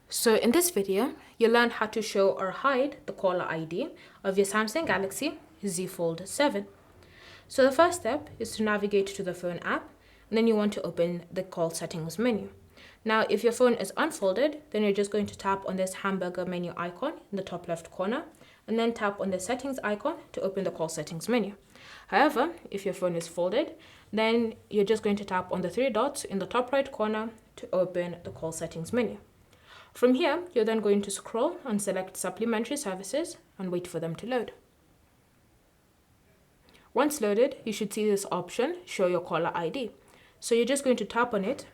So in this video, you'll learn how to show or hide the caller ID of your Samsung Galaxy Z Fold 7. So the first step is to navigate to the phone app, and then you want to open the call settings menu. Now, if your phone is unfolded, then you're just going to tap on this hamburger menu icon in the top left corner, and then tap on the settings icon to open the call settings menu. However, if your phone is folded, then you're just going to tap on the three dots in the top right corner to open the call settings menu. From here, you're then going to scroll and select supplementary services and wait for them to load. Once loaded, you should see this option, show your caller ID. So you're just going to tap on it,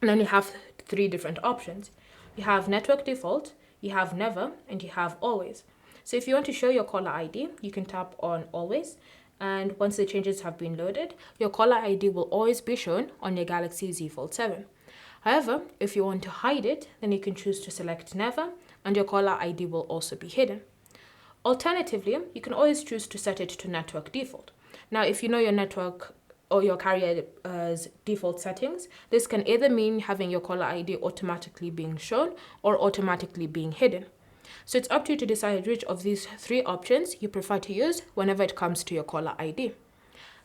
and then you have three different options. You have network default, you have never, and you have always. So if you want to show your caller ID, you can tap on always, and once the changes have been loaded, your caller ID will always be shown on your Galaxy Z Fold 7. However, if you want to hide it, then you can choose to select never, and your caller ID will also be hidden. Alternatively, you can always choose to set it to network default. Now, if you know your network or your carrier's default settings, this can either mean having your caller ID automatically being shown or automatically being hidden. So it's up to you to decide which of these three options you prefer to use whenever it comes to your caller ID.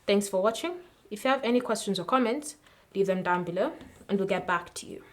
Thanks for watching. If you have any questions or comments, leave them down below and we'll get back to you.